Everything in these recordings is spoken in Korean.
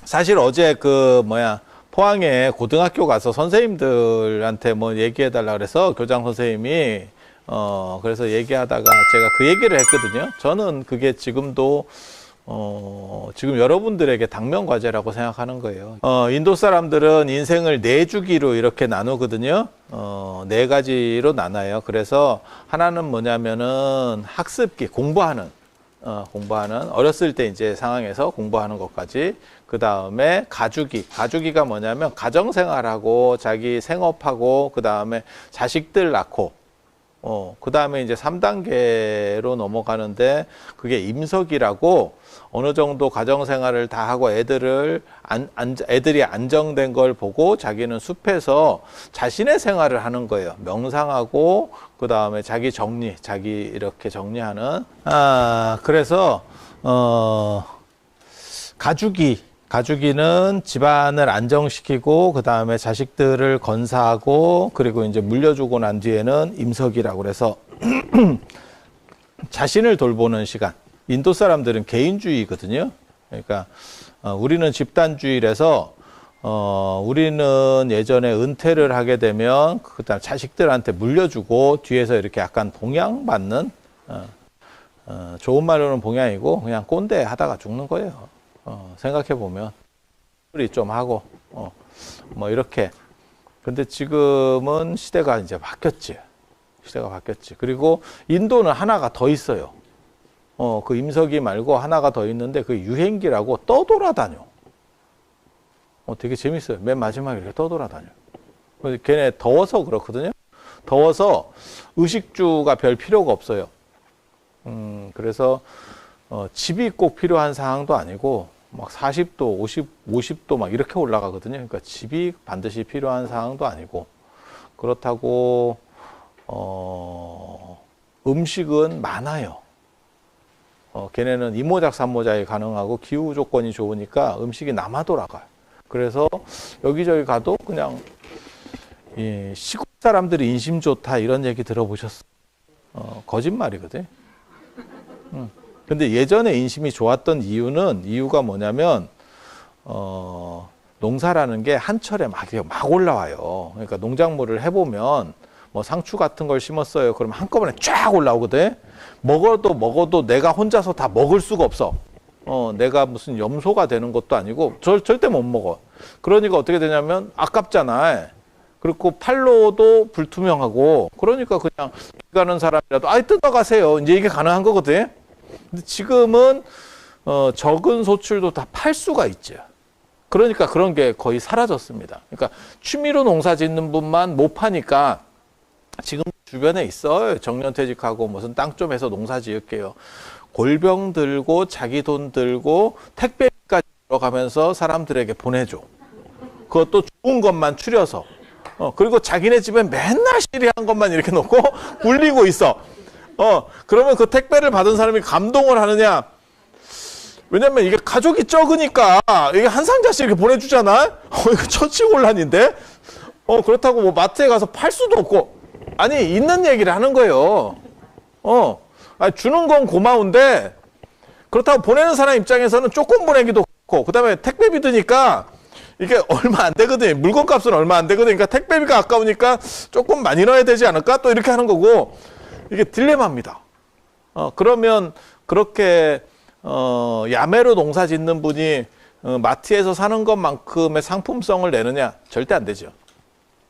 사실 어제 포항에 고등학교 가서 선생님들한테 뭐 얘기해달라 그래서 교장 선생님이 그래서 얘기하다가 제가 그 얘기를 했거든요. 저는 그게 지금도 지금 여러분들에게 당면 과제라고 생각하는 거예요. 인도 사람들은 인생을 네 주기로 이렇게 나누거든요. 네 가지로 나눠요. 그래서 하나는 뭐냐면은 학습기, 공부하는 어렸을 때 이제 상황에서 공부하는 것까지. 그 다음에 가주기가 뭐냐면 가정생활하고 자기 생업하고 그 다음에 자식들 낳고 그 다음에 이제 3단계로 넘어가는데 그게 임석이라고 어느 정도 가정생활을 다 하고 애들이 안정된 걸 보고 자기는 숲에서 자신의 생활을 하는 거예요. 명상하고 그 다음에 자기 이렇게 정리하는. 그래서 가주기는 집안을 안정시키고 그 다음에 자식들을 건사하고 그리고 이제 물려주고 난 뒤에는 임석이라고 그래서 자신을 돌보는 시간. 인도 사람들은 개인주의거든요. 그러니까 우리는 집단주의라서 우리는 예전에 은퇴를 하게 되면 그다음 자식들한테 물려주고 뒤에서 이렇게 약간 봉양받는 좋은 말로는 봉양이고 그냥 꼰대 하다가 죽는 거예요. 생각해 보면 소리 좀 하고 뭐 이렇게. 근데 지금은 시대가 이제 바뀌었지. 그리고 인도는 하나가 더 있어요. 그 임석이 말고 하나가 더 있는데 그 유행기라고 떠돌아다녀. 되게 재밌어요. 맨 마지막에 이렇게 떠돌아다녀. 걔네 더워서 그렇거든요. 더워서 의식주가 별 필요가 없어요. 그래서 집이 꼭 필요한 상황도 아니고 막 40도, 50도 막 이렇게 올라가거든요. 그러니까 집이 반드시 필요한 상황도 아니고 그렇다고 음식은 많아요. 걔네는 이모작 삼모작이 가능하고 기후 조건이 좋으니까 음식이 남아 돌아가요. 그래서 여기저기 가도 그냥 시골 사람들이 인심 좋다 이런 얘기 들어보셨어요? 거짓말이거든. 근데 예전에 인심이 좋았던 이유가 뭐냐면 농사라는 게 한철에 막 올라와요. 그러니까 농작물을 해보면 뭐 상추 같은 걸 심었어요. 그러면 한꺼번에 쫙 올라오거든. 먹어도 내가 혼자서 다 먹을 수가 없어. 내가 무슨 염소가 되는 것도 아니고 절대 못 먹어. 그러니까 어떻게 되냐면 아깝잖아. 그리고 팔로도 불투명하고 그러니까 그냥 가는 사람이라도 뜯어가세요. 이제 이게 가능한 거거든. 근데 지금은 적은 소출도 다 팔 수가 있죠. 그러니까 그런 게 거의 사라졌습니다. 그러니까 취미로 농사 짓는 분만 못 파니까 지금 주변에 있어요. 정년퇴직하고 무슨 땅 좀 해서 농사 지을게요. 골병 들고 자기 돈 들고 택배까지 들어가면서 사람들에게 보내줘. 그것도 좋은 것만 추려서. 그리고 자기네 집에 맨날 시리한 것만 이렇게 놓고 굴리고 있어. 그러면 그 택배를 받은 사람이 감동을 하느냐? 왜냐면 이게 가족이 적으니까 이게 한 상자씩 이렇게 보내주잖아? 이거 처치곤란인데? 그렇다고 뭐 마트에 가서 팔 수도 없고. 아니, 있는 얘기를 하는 거예요. 주는 건 고마운데, 그렇다고 보내는 사람 입장에서는 조금 보내기도 그렇고, 그 다음에 택배비 드니까 이게 얼마 안 되거든. 물건 값은 얼마 안 되거든. 그러니까 택배비가 아까우니까 조금 많이 넣어야 되지 않을까? 또 이렇게 하는 거고, 이게 딜레마입니다. 그러면 그렇게, 야매로 농사 짓는 분이 마트에서 사는 것만큼의 상품성을 내느냐? 절대 안 되죠.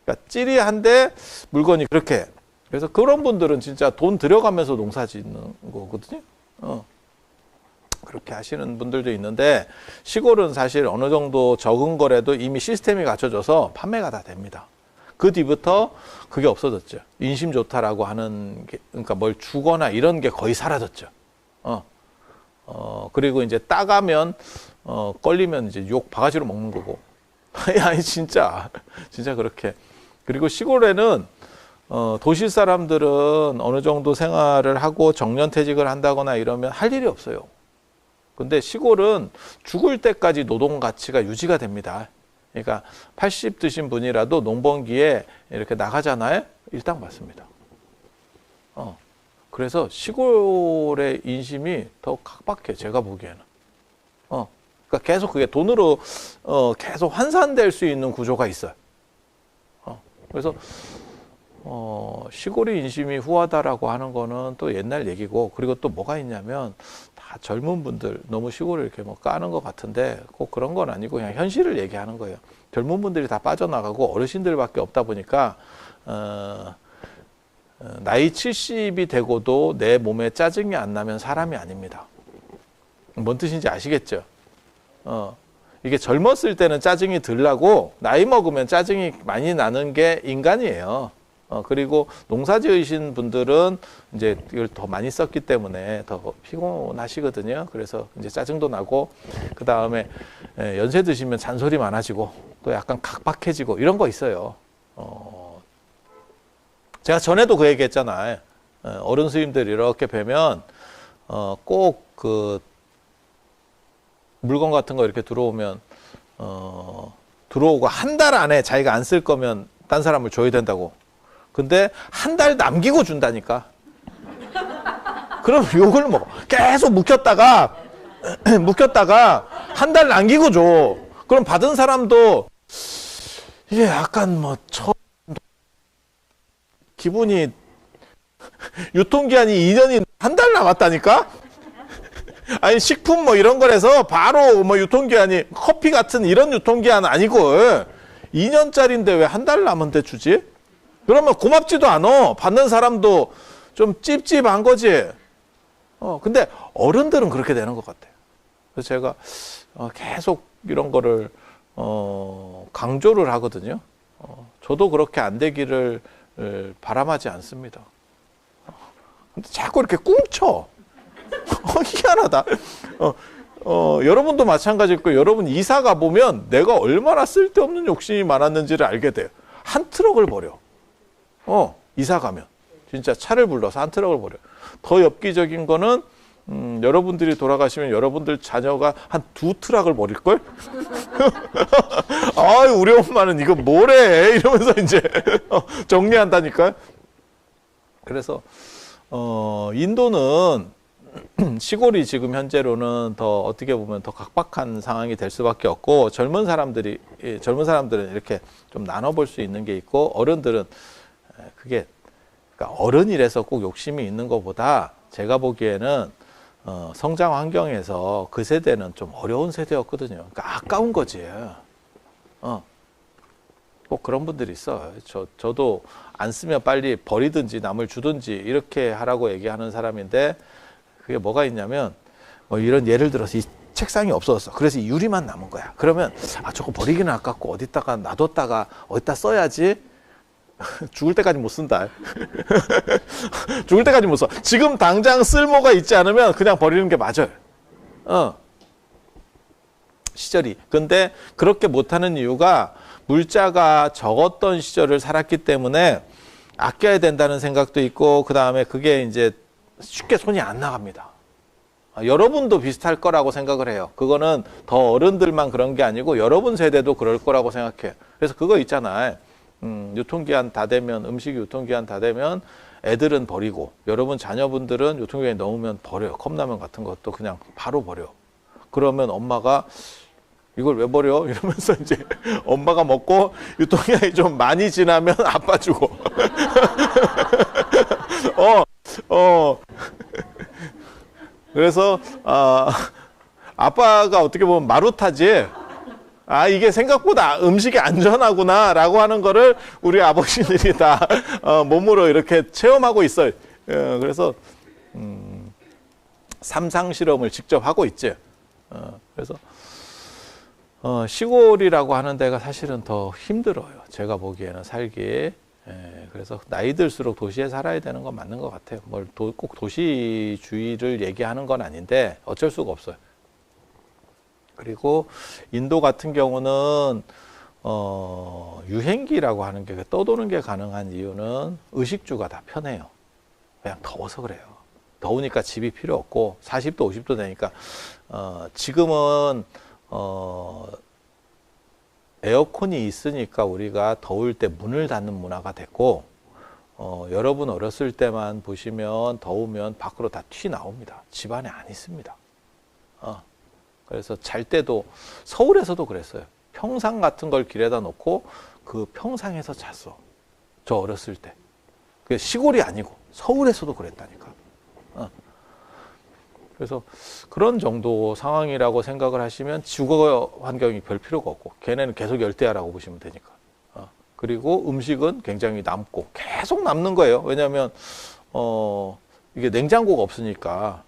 그러니까 찌리한데 물건이 그렇게. 그래서 그런 분들은 진짜 돈 들여가면서 농사 짓는 거거든요. 그렇게 하시는 분들도 있는데 시골은 사실 어느 정도 적은 거라도 이미 시스템이 갖춰져서 판매가 다 됩니다. 그 뒤부터 그게 없어졌죠. 인심 좋다라고 하는 게, 그러니까 뭘 주거나 이런 게 거의 사라졌죠. 그리고 이제 따가면, 걸리면 이제 욕 바가지로 먹는 거고. 아니, 진짜 그렇게. 그리고 시골에는, 도시 사람들은 어느 정도 생활을 하고 정년퇴직을 한다거나 이러면 할 일이 없어요. 근데 시골은 죽을 때까지 노동 가치가 유지가 됩니다. 그러니까 80 드신 분이라도 농번기에 이렇게 나가잖아요. 일당 받습니다. 그래서 시골의 인심이 더 각박해, 제가 보기에는. 그러니까 계속 그게 돈으로 계속 환산될 수 있는 구조가 있어요. 그래서 시골의 인심이 후하다라고 하는 거는 또 옛날 얘기고, 그리고 또 뭐가 있냐면 다 젊은 분들 너무 시골을 이렇게 뭐 까는 것 같은데 꼭 그런 건 아니고 그냥 현실을 얘기하는 거예요. 젊은 분들이 다 빠져나가고 어르신들밖에 없다 보니까 나이 70이 되고도 내 몸에 짜증이 안 나면 사람이 아닙니다. 뭔 뜻인지 아시겠죠? 이게 젊었을 때는 짜증이 덜 나고 나이 먹으면 짜증이 많이 나는 게 인간이에요. 그리고 농사 지으신 분들은 이제 이걸 더 많이 썼기 때문에 더 피곤하시거든요. 그래서 이제 짜증도 나고, 그 다음에 연세 드시면 잔소리 많아지고 또 약간 각박해지고 이런 거 있어요. 제가 전에도 그 얘기 했잖아요. 어른 스님들 이렇게 뵈면 꼭 그 물건 같은 거 이렇게 들어오면 들어오고 한 달 안에 자기가 안 쓸 거면 딴 사람을 줘야 된다고. 근데 한 달 남기고 준다니까. 그럼 욕을 먹어. 계속 묵혔다가 한 달 남기고 줘. 그럼 받은 사람도 이게 약간 뭐 기분이, 유통기한이 2년이 한 달 남았다니까? 아니 식품 뭐 이런 거라서 바로 뭐 유통기한이, 커피 같은 이런 유통기한 아니고 2년짜리인데 왜 한 달 남은데 주지? 그러면 고맙지도 않아. 받는 사람도 좀 찝찝한 거지. 근데 어른들은 그렇게 되는 것 같아요. 그래서 제가 계속 이런 거를 강조를 하거든요. 저도 그렇게 안 되기를 바람하지 않습니다. 근데 자꾸 이렇게 꿍쳐. 희한하다. 여러분도 마찬가지일 거예요. 여러분 이사 가보면 내가 얼마나 쓸데없는 욕심이 많았는지를 알게 돼요. 한 트럭을 버려. 이사 가면. 진짜 차를 불러서 한 트럭을 버려. 더 엽기적인 거는 여러분들이 돌아가시면 여러분들 자녀가 한 2트럭을 버릴걸? 아유, 우리 엄마는 이거 뭐래? 이러면서 이제 정리한다니까. 그래서 인도는 시골이 지금 현재로는 더 어떻게 보면 더 각박한 상황이 될 수밖에 없고, 젊은 사람들은 이렇게 좀 나눠볼 수 있는 게 있고, 어른들은 그게, 그러니까 어른이라서 꼭 욕심이 있는 것보다 제가 보기에는 성장 환경에서 그 세대는 좀 어려운 세대였거든요. 그러니까 아까운 거지. 꼭 그런 분들이 있어. 저도 안 쓰면 빨리 버리든지 남을 주든지 이렇게 하라고 얘기하는 사람인데, 그게 뭐가 있냐면, 뭐 이런 예를 들어서 이 책상이 없어졌어. 그래서 이 유리만 남은 거야. 그러면 저거 버리기는 아깝고 어디다가 놔뒀다가 어디다 써야지. 죽을 때까지 못 쓴다. 죽을 때까지 못 써. 지금 당장 쓸모가 있지 않으면 그냥 버리는 게 맞아요. 시절이. 근데 그렇게 못하는 이유가 물자가 적었던 시절을 살았기 때문에 아껴야 된다는 생각도 있고, 그 다음에 그게 이제 쉽게 손이 안 나갑니다. 여러분도 비슷할 거라고 생각을 해요. 그거는 더 어른들만 그런 게 아니고 여러분 세대도 그럴 거라고 생각해요. 그래서 그거 있잖아요. 유통기한 다 되면, 음식이 유통기한 다 되면 애들은 버리고, 여러분 자녀분들은 유통기한이 넘으면 버려요. 컵라면 같은 것도 그냥 바로 버려. 그러면 엄마가 이걸 왜 버려? 이러면서 이제 엄마가 먹고 유통기한이 좀 많이 지나면 아빠 주고. 그래서 아빠가 어떻게 보면 마루타지. 이게 생각보다 음식이 안전하구나 라고 하는 거를 우리 아버지들이 다 몸으로 이렇게 체험하고 있어요. 그래서 삼상 실험을 직접 하고 있지. 그래서 시골이라고 하는 데가 사실은 더 힘들어요. 제가 보기에는 살기. 그래서 나이 들수록 도시에 살아야 되는 건 맞는 것 같아요. 꼭 도시주의를 얘기하는 건 아닌데 어쩔 수가 없어요. 그리고 인도 같은 경우는 유행기라고 하는 게, 떠도는 게 가능한 이유는 의식주가 다 편해요. 그냥 더워서 그래요. 더우니까 집이 필요 없고 40도 50도 되니까 지금은 에어컨이 있으니까 우리가 더울 때 문을 닫는 문화가 됐고, 여러분 어렸을 때만 보시면 더우면 밖으로 다 튀나옵니다. 집 안에 안 있습니다. 그래서 잘 때도 서울에서도 그랬어요. 평상 같은 걸 길에다 놓고 그 평상에서 잤어. 저 어렸을 때. 그게 시골이 아니고 서울에서도 그랬다니까. 그래서 그런 정도 상황이라고 생각을 하시면 주거 환경이 별 필요가 없고 걔네는 계속 열대야라고 보시면 되니까. 그리고 음식은 굉장히 남고 계속 남는 거예요. 왜냐하면 이게 냉장고가 없으니까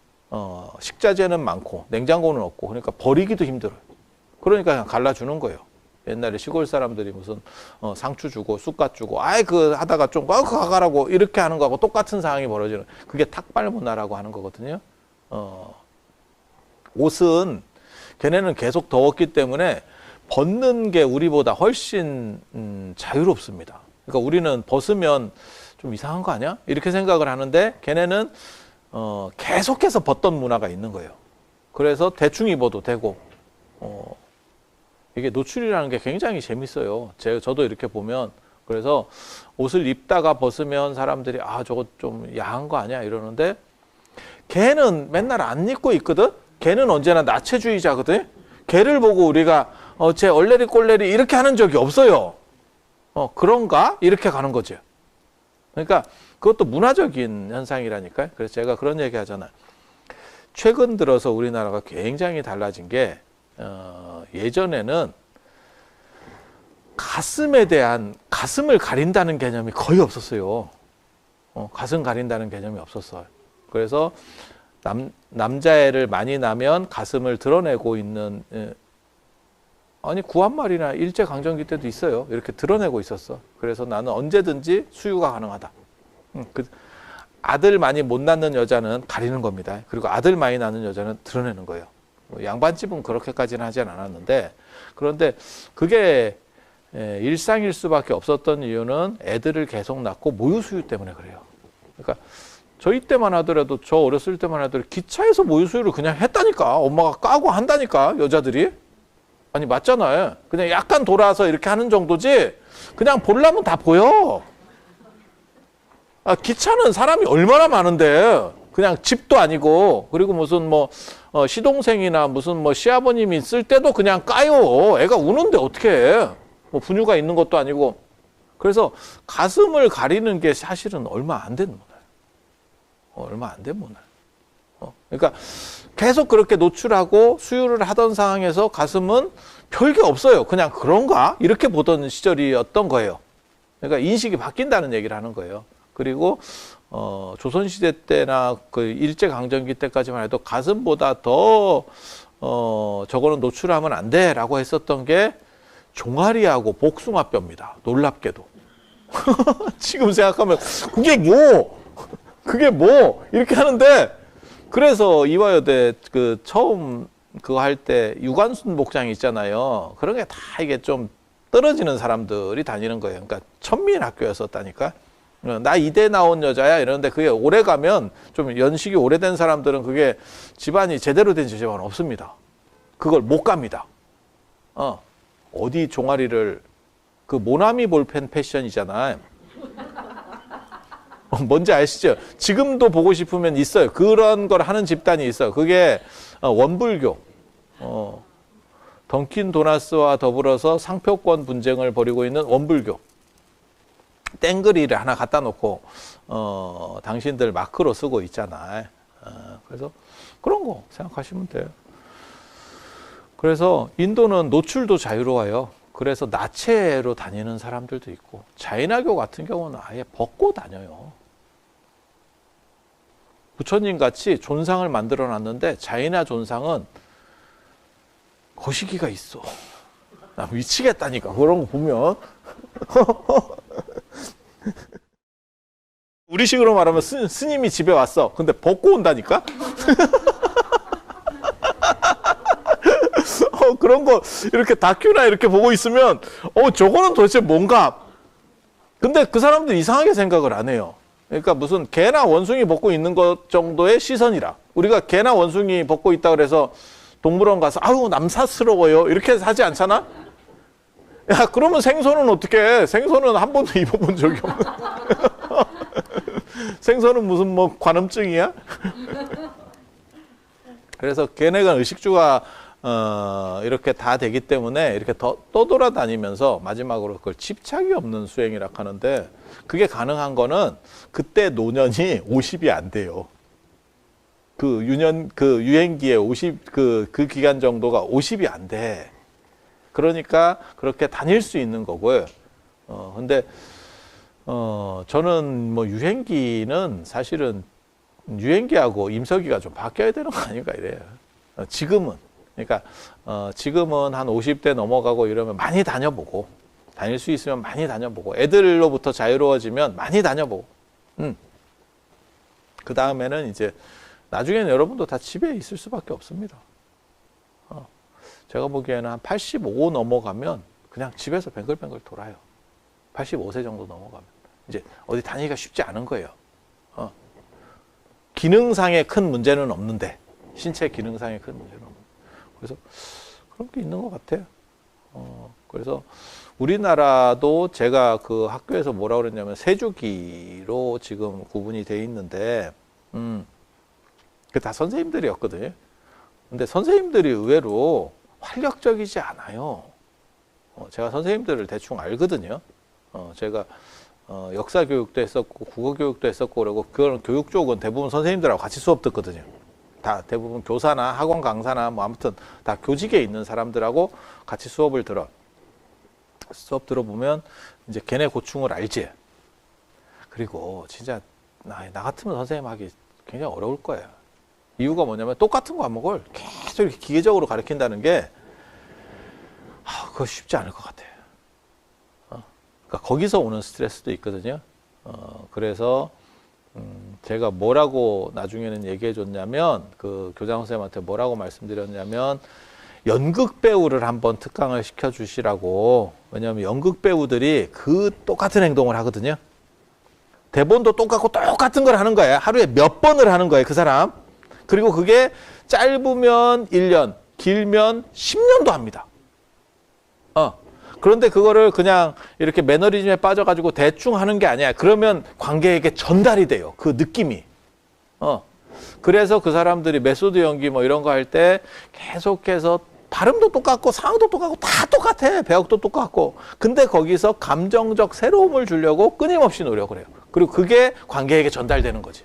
식자재는 많고 냉장고는 없고 그러니까 버리기도 힘들어요. 그러니까 그냥 갈라주는 거예요. 옛날에 시골 사람들이 무슨 상추 주고 쑥갓 주고 아이 그 하다가 좀 가가라고 이렇게 하는 거하고 똑같은 상황이 벌어지는 그게 탁발 문화라고 하는 거거든요. 옷은 걔네는 계속 더웠기 때문에 벗는 게 우리보다 훨씬 자유롭습니다. 그러니까 우리는 벗으면 좀 이상한 거 아니야? 이렇게 생각을 하는데 걔네는 계속해서 벗던 문화가 있는 거예요. 그래서 대충 입어도 되고 이게 노출이라는 게 굉장히 재밌어요. 저도 이렇게 보면 그래서 옷을 입다가 벗으면 사람들이 아 저거 좀 야한 거 아니야 이러는데 걔는 맨날 안 입고 있거든. 걔는 언제나 나체주의자거든. 걔를 보고 우리가 쟤 얼레리 꼴레리 이렇게 하는 적이 없어요. 그런가? 이렇게 가는 거죠. 그러니까 그것도 문화적인 현상이라니까요. 그래서 제가 그런 얘기 하잖아요. 최근 들어서 우리나라가 굉장히 달라진 게 예전에는 가슴에 대한 가슴을 가린다는 개념이 거의 없었어요. 가슴 가린다는 개념이 없었어요. 그래서 남자애를 많이 낳으면 가슴을 드러내고 있는 아니 구한말이나 일제강점기 때도 있어요. 이렇게 드러내고 있었어. 그래서 나는 언제든지 수유가 가능하다. 아들 많이 못 낳는 여자는 가리는 겁니다. 그리고 아들 많이 낳는 여자는 드러내는 거예요. 양반집은 그렇게까지는 하진 않았는데 그런데 그게 일상일 수밖에 없었던 이유는 애들을 계속 낳고 모유수유 때문에 그래요. 그러니까 저희 때만 하더라도 저 어렸을 때만 하더라도 기차에서 모유수유를 그냥 했다니까. 엄마가 까고 한다니까 여자들이. 아니 맞잖아요. 그냥 약간 돌아서 이렇게 하는 정도지 그냥 보려면 다 보여. 기차는 사람이 얼마나 많은데 그냥 집도 아니고 그리고 무슨 뭐 시동생이나 무슨 뭐 시아버님이 있을 때도 그냥 까요. 애가 우는데 어떻게 해. 뭐 분유가 있는 것도 아니고. 그래서 가슴을 가리는 게 사실은 얼마 안 된 문화예요. 얼마 안 된 문화예요. 그러니까 계속 그렇게 노출하고 수유를 하던 상황에서 가슴은 별게 없어요. 그냥 그런가? 이렇게 보던 시절이었던 거예요. 그러니까 인식이 바뀐다는 얘기를 하는 거예요. 그리고 조선시대 때나 그 일제강점기 때까지만 해도 가슴보다 더 저거는 노출하면 안 돼라고 했었던 게 종아리하고 복숭아뼈입니다. 놀랍게도. 지금 생각하면 그게 뭐 이렇게 하는데 그래서 이화여대 그 처음 그거 할 때 유관순 복장이 있잖아요. 그런 게 다 이게 좀 떨어지는 사람들이 다니는 거예요. 그러니까 천민 학교였었다니까. 나 이대 나온 여자야 이러는데 그게 오래 가면 좀 연식이 오래된 사람들은 그게 집안이 제대로 된 집안은 없습니다. 그걸 못 갑니다. 어디 종아리를 그 모나미 볼펜 패션이잖아요. 뭔지 아시죠? 지금도 보고 싶으면 있어요. 그런 걸 하는 집단이 있어요. 그게 원불교. 던킨 도나스와 더불어서 상표권 분쟁을 벌이고 있는 원불교. 땡그리를 하나 갖다 놓고 당신들 마크로 쓰고 있잖아요. 그래서 그런 거 생각하시면 돼요. 그래서 인도는 노출도 자유로워요. 그래서 나체로 다니는 사람들도 있고 자이나교 같은 경우는 아예 벗고 다녀요. 부처님 같이 존상을 만들어 놨는데 자이나 존상은 거시기가 있어. 나 미치겠다니까 그런 거 보면. 우리식으로 말하면 스님이 집에 왔어. 근데 벗고 온다니까? 그런 거 이렇게 다큐나 이렇게 보고 있으면 저거는 도대체 뭔가. 근데 그 사람들 이상하게 생각을 안 해요. 그러니까 무슨 개나 원숭이 벗고 있는 것 정도의 시선이라. 우리가 개나 원숭이 벗고 있다 그래서 동물원 가서 아유 남사스러워요 이렇게 하지 않잖아? 야 그러면 생선은 어떻게 해? 생선은 한 번도 입어본 적이 없는. 생선은 무슨 뭐 관음증이야? 그래서 걔네가 의식주가 이렇게 다 되기 때문에 이렇게 더 떠돌아다니면서 마지막으로 그걸 집착이 없는 수행이라 하는데 그게 가능한 거는 그때 노년이 50이 안 돼요. 그 유행기에 50, 그 기간 정도가 50이 안 돼. 그러니까 그렇게 다닐 수 있는 거고요. 근데, 저는 뭐 유행기는 사실은 유행기하고 임서기가 좀 바뀌어야 되는 거 아닌가 이래요. 지금은. 그러니까, 지금은 한 50대 넘어가고 이러면 많이 다녀보고, 다닐 수 있으면 많이 다녀보고, 애들로부터 자유로워지면 많이 다녀보고, 그 다음에는 이제, 나중에는 여러분도 다 집에 있을 수밖에 없습니다. 제가 보기에는 한 85 넘어가면 그냥 집에서 뱅글뱅글 돌아요. 85세 정도 넘어가면. 이제 어디 다니기가 쉽지 않은 거예요. 기능상의 큰 문제는 없는데, 신체 기능상의 큰 문제는 없는데. 그래서 그런 게 있는 것 같아요. 그래서 우리나라도 제가 그 학교에서 뭐라고 그랬냐면 세주기로 지금 구분이 돼 있는데, 그 다 선생님들이었거든요. 근데 선생님들이 의외로 활력적이지 않아요. 제가 선생님들을 대충 알거든요. 제가 역사 교육도 했었고 국어 교육도 했었고 그러고 그런 교육 쪽은 대부분 선생님들하고 같이 수업 듣거든요. 다 대부분 교사나 학원 강사나 뭐 아무튼 다 교직에 있는 사람들하고 같이 수업을 들어. 수업 들어보면 이제 걔네 고충을 알지. 그리고 진짜 나 같으면 선생님 하기 굉장히 어려울 거예요. 이유가 뭐냐면 똑같은 과목을 계속 이렇게 기계적으로 가르친다는 게 그거 쉽지 않을 것 같아요. 그러니까 거기서 오는 스트레스도 있거든요. 그래서 제가 뭐라고 나중에는 얘기해 줬냐면 그 교장 선생님한테 뭐라고 말씀드렸냐면 연극 배우를 한번 특강을 시켜 주시라고. 왜냐하면 연극 배우들이 그 똑같은 행동을 하거든요. 대본도 똑같은 걸 하는 거예요. 하루에 몇 번을 하는 거예요, 그 사람. 그리고 그게 짧으면 1년, 길면 10년도 합니다. 그런데 그거를 그냥 이렇게 매너리즘에 빠져가지고 대충 하는 게 아니야. 그러면 관객에게 전달이 돼요. 그 느낌이. 그래서 그 사람들이 메소드 연기 뭐 이런 거 할 때 계속해서 발음도 똑같고 상황도 똑같고 다 똑같아. 배역도 똑같고. 근데 거기서 감정적 새로움을 주려고 끊임없이 노력을 해요. 그리고 그게 관객에게 전달되는 거지.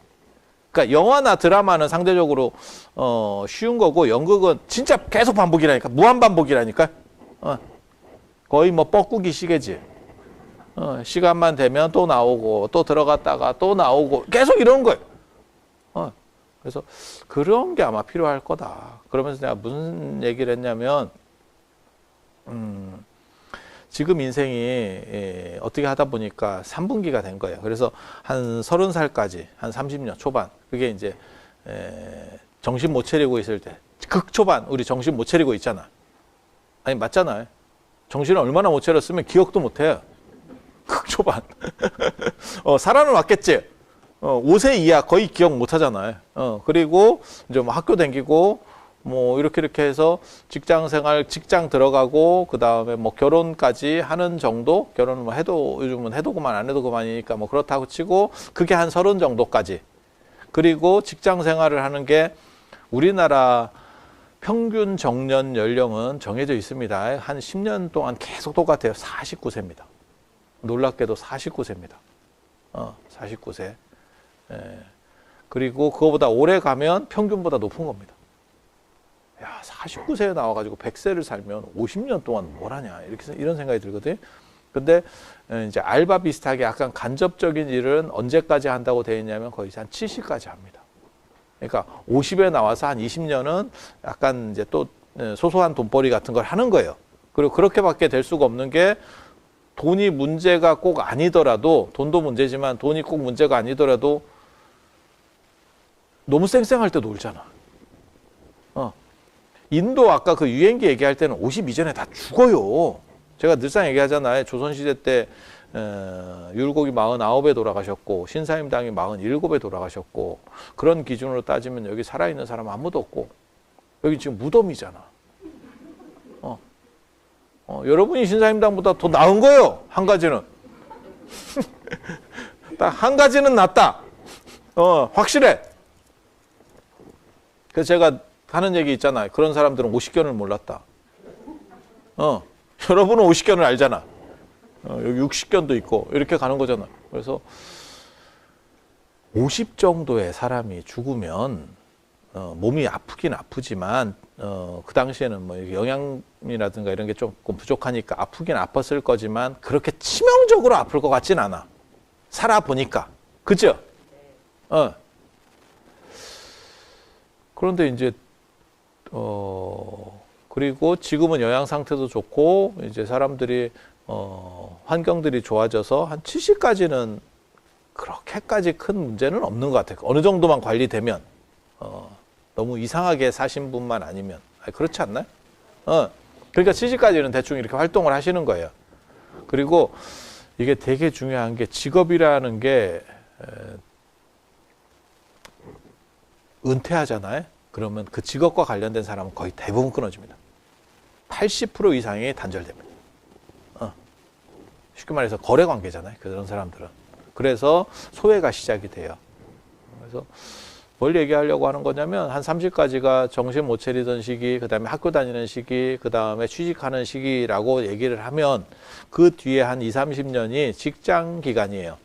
그러니까 영화나 드라마는 상대적으로 쉬운 거고 연극은 진짜 계속 반복이라니까. 무한 반복이라니까. 거의 뭐 뻐꾸기 시계지. 시간만 되면 또 나오고 또 들어갔다가 또 나오고 계속 이런 거예요. 그래서 그런 게 아마 필요할 거다. 그러면서 내가 무슨 얘기를 했냐면 지금 인생이 어떻게 하다 보니까 3분기가 된 거예요. 그래서 한 30살까지 한 30년 초반 그게 이제 정신 못 차리고 있을 때 극초반 우리 정신 못 차리고 있잖아. 아니 맞잖아요. 정신을 얼마나 못 차렸으면 기억도 못 해요. 극초반. 살아는 왔겠지. 5세 이하 거의 기억 못 하잖아요. 그리고 이제 뭐 학교 다니고 뭐 이렇게 해서 직장 생활, 직장 들어가고 그 다음에 뭐 결혼까지 하는 정도? 결혼은 뭐 해도 요즘은 해도 그만 안 해도 그만이니까 뭐 그렇다고 치고 그게 한 30 정도까지. 그리고 직장 생활을 하는 게 우리나라 평균 정년 연령은 정해져 있습니다. 한 10년 동안 계속 똑같아요. 49세입니다. 놀랍게도 49세입니다. 49세. 그리고 그거보다 오래 가면 평균보다 높은 겁니다. 야, 49세에 나와가지고 100세를 살면 50년 동안 뭘 하냐. 이런 생각이 들거든요. 근데 이제 알바 비슷하게 약간 간접적인 일은 언제까지 한다고 되어 있냐면 거의 한 70까지 합니다. 그러니까 50에 나와서 한 20년은 약간 이제 또 소소한 돈벌이 같은 걸 하는 거예요. 그리고 그렇게밖에 될 수가 없는 게 돈이 문제가 꼭 아니더라도 돈도 문제지만 돈이 꼭 문제가 아니더라도 너무 쌩쌩할 때 놀잖아. 인도 아까 그 유행기 얘기할 때는 50 이전에 다 죽어요. 제가 늘상 얘기하잖아요. 조선시대 때 율곡이 49에 돌아가셨고 신사임당이 47에 돌아가셨고 그런 기준으로 따지면 여기 살아있는 사람 아무도 없고 여기 지금 무덤이잖아. 여러분이 신사임당보다 더 나은 거예요. 한 가지는. 딱 한 가지는 낫다. 확실해. 그래서 제가 하는 얘기 있잖아요. 그런 사람들은 50견을 몰랐다. 여러분은 50견을 알잖아. 여기 60견도 있고 이렇게 가는 거잖아. 그래서 50 정도의 사람이 죽으면 몸이 아프긴 아프지만 그 당시에는 뭐 영양이라든가 이런 게 조금 부족하니까 아프긴 아팠을 거지만 그렇게 치명적으로 아플 것 같진 않아. 살아보니까. 그죠? 그런데 이제 그리고 지금은 영양 상태도 좋고 이제 사람들이 환경들이 좋아져서 한 70까지는 그렇게까지 큰 문제는 없는 것 같아요. 어느 정도만 관리되면 너무 이상하게 사신 분만 아니면 그렇지 않나요? 그러니까 70까지는 대충 이렇게 활동을 하시는 거예요. 그리고 이게 되게 중요한 게 직업이라는 게 은퇴하잖아요. 그러면 그 직업과 관련된 사람은 거의 대부분 끊어집니다. 80% 이상이 단절됩니다. 쉽게 말해서 거래 관계잖아요. 그런 사람들은. 그래서 소외가 시작이 돼요. 그래서 뭘 얘기하려고 하는 거냐면 한 30까지가 정신 못 차리던 시기, 그 다음에 학교 다니는 시기, 그 다음에 취직하는 시기라고 얘기를 하면 그 뒤에 한 20, 30년이 직장 기간이에요.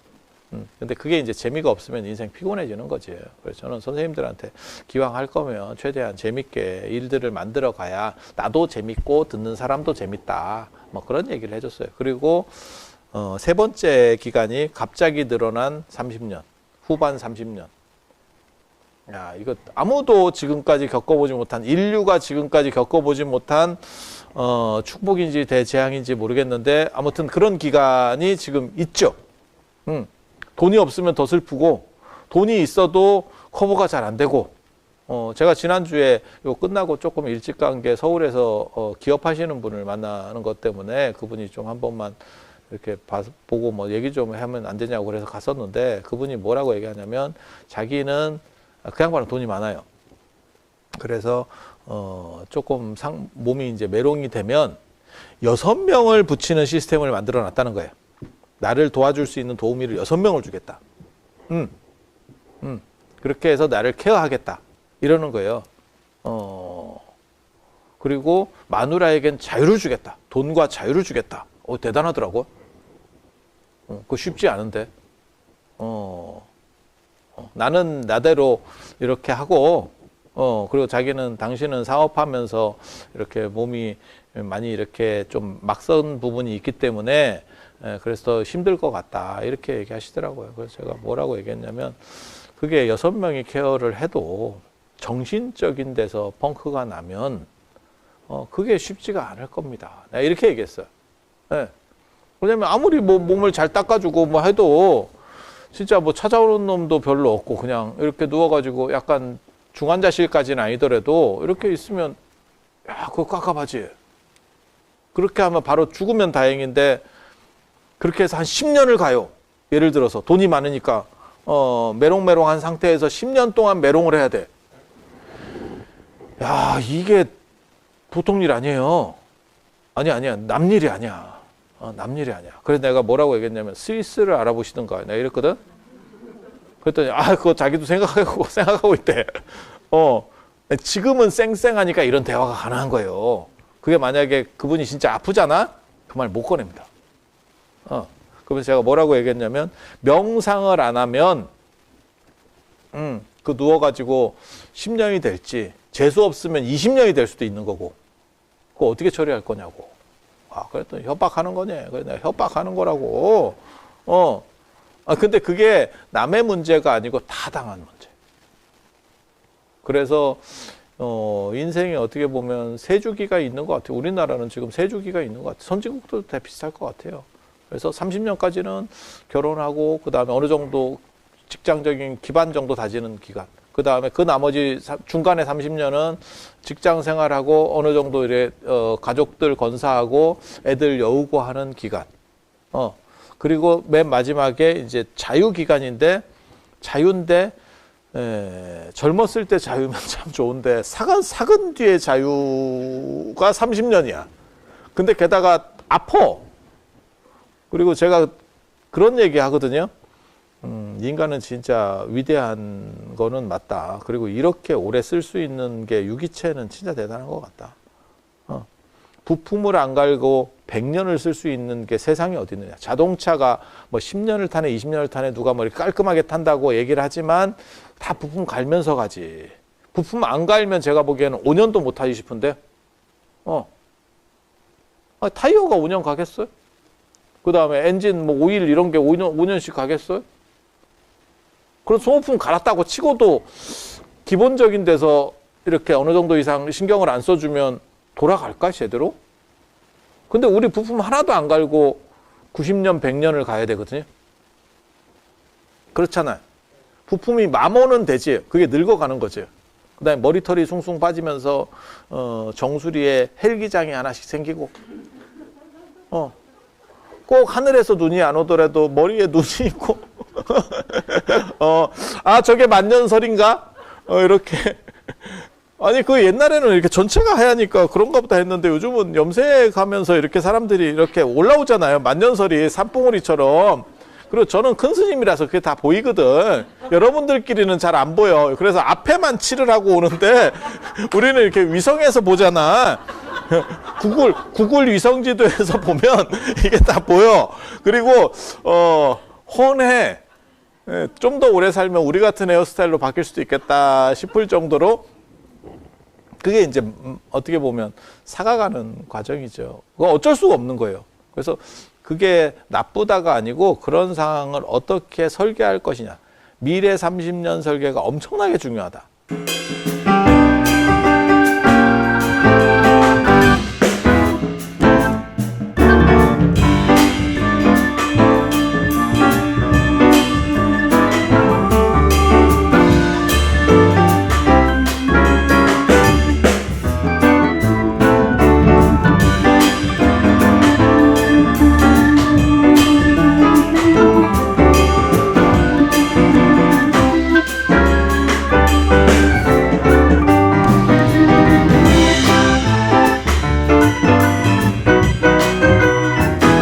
근데 그게 이제 재미가 없으면 인생 피곤해지는 거지. 그래서 저는 선생님들한테 기왕 할 거면 최대한 재밌게 일들을 만들어 가야 나도 재밌고 듣는 사람도 재밌다. 뭐 그런 얘기를 해줬어요. 그리고 세 번째 기간이 갑자기 늘어난 30년, 후반 30년. 야, 이거 아무도 지금까지 겪어보지 못한, 인류가 지금까지 겪어보지 못한 축복인지 대재앙인지 모르겠는데 아무튼 그런 기간이 지금 있죠. 돈이 없으면 더 슬프고 돈이 있어도 커버가 잘 안 되고 제가 지난주에 이거 끝나고 조금 일찍 간 게 서울에서 기업하시는 분을 만나는 것 때문에 그분이 좀 한 번만 이렇게 보고 뭐 얘기 좀 하면 안 되냐고 그래서 갔었는데 그분이 뭐라고 얘기하냐면 자기는 그 양반은 돈이 많아요. 그래서 조금 몸이 이제 메롱이 되면 6명을 붙이는 시스템을 만들어 놨다는 거예요. 나를 도와줄 수 있는 도우미를 6명을 주겠다. 그렇게 해서 나를 케어하겠다. 이러는 거예요. 그리고 마누라에겐 자유를 주겠다. 돈과 자유를 주겠다. 대단하더라고. 그거 쉽지 않은데. 나는 나대로 이렇게 하고, 그리고 당신은 사업하면서 이렇게 몸이 많이 이렇게 좀 막선 부분이 있기 때문에 그래서 힘들 것 같다. 이렇게 얘기하시더라고요. 그래서 제가 뭐라고 얘기했냐면 그게 6명이 케어를 해도 정신적인 데서 펑크가 나면 그게 쉽지가 않을 겁니다. 내가 이렇게 얘기했어요. 네. 왜냐면 아무리 뭐 몸을 잘 닦아주고 뭐 해도 진짜 뭐 찾아오는 놈도 별로 없고 그냥 이렇게 누워가지고 약간 중환자실까지는 아니더라도 이렇게 있으면 야, 그거 깝깝하지. 그렇게 하면 바로 죽으면 다행인데 그렇게 해서 한 10년을 가요. 예를 들어서 돈이 많으니까 메롱메롱한 상태에서 10년 동안 메롱을 해야 돼. 야, 이게 보통 일 아니에요. 아니야. 남일이 아니야. 남일이 아니야. 그래서 내가 뭐라고 얘기했냐면 스위스를 알아보시던가 내가 이랬거든. 그랬더니 그거 자기도 생각하고 있대. 지금은 쌩쌩하니까 이런 대화가 가능한 거예요. 그게 만약에 그분이 진짜 아프잖아? 그 말 못 꺼냅니다. 그래서 제가 뭐라고 얘기했냐면 명상을 안 하면 그 누워가지고 10년이 될지 재수 없으면 20년이 될 수도 있는 거고 그거 어떻게 처리할 거냐고. 그랬더니 협박하는 거냐. 그래 내가 협박하는 거라고. 근데 그게 남의 문제가 아니고 타당한 문제. 그래서 인생이 어떻게 보면 세 주기가 있는 것 같아요. 우리나라는 지금 세 주기가 있는 것 같아요. 선진국도 다 비슷할 것 같아요. 그래서 30년까지는 결혼하고 그 다음에 어느 정도 직장적인 기반 정도 다지는 기간. 그 다음에 그 나머지 중간에 30년은 직장 생활하고 어느 정도 이래 가족들 건사하고 애들 여우고 하는 기간. 그리고 맨 마지막에 이제 자유 기간인데 자유인데 젊었을 때 자유면 참 좋은데 사근 뒤에 자유가 30년이야. 근데 게다가 아파. 그리고 제가 그런 얘기 하거든요. 인간은 진짜 위대한 거는 맞다. 그리고 이렇게 오래 쓸 수 있는 게 유기체는 진짜 대단한 것 같다. 부품을 안 갈고 100년을 쓸 수 있는 게 세상에 어디 있느냐. 자동차가 뭐 10년을 타네, 20년을 타네, 누가 뭐 이렇게 깔끔하게 탄다고 얘기를 하지만 다 부품 갈면서 가지. 부품 안 갈면 제가 보기에는 5년도 못 타지 싶은데, 타이어가 5년 가겠어요? 그 다음에 엔진 뭐 오일 이런 게 5년씩 가겠어요? 그런 소모품 갈았다고 치고도 기본적인 데서 이렇게 어느 정도 이상 신경을 안 써주면 돌아갈까, 제대로? 근데 우리 부품 하나도 안 갈고 90년, 100년을 가야 되거든요. 그렇잖아요. 부품이 마모는 되지. 그게 늙어가는 거죠. 그 다음에 머리털이 숭숭 빠지면서 정수리에 헬기장이 하나씩 생기고 꼭 하늘에서 눈이 안 오더라도 머리에 눈이 있고 저게 만년설인가? 이렇게 아니 그 옛날에는 이렇게 전체가 하얘니까 그런가 보다 했는데 요즘은 염색하면서 이렇게 사람들이 이렇게 올라오잖아요. 만년설이 산봉우리처럼. 그리고 저는 큰 스님이라서 그게 다 보이거든. 여러분들끼리는 잘 안 보여. 그래서 앞에만 칠을 하고 오는데 우리는 이렇게 위성에서 보잖아. 구글 위성지도에서 보면 이게 다 보여. 그리고 훤해. 좀 더 오래 살면 우리 같은 헤어스타일로 바뀔 수도 있겠다 싶을 정도로 그게 이제 어떻게 보면 사가가는 과정이죠. 그거 어쩔 수가 없는 거예요. 그래서 그게 나쁘다가 아니고 그런 상황을 어떻게 설계할 것이냐. 미래 30년 설계가 엄청나게 중요하다.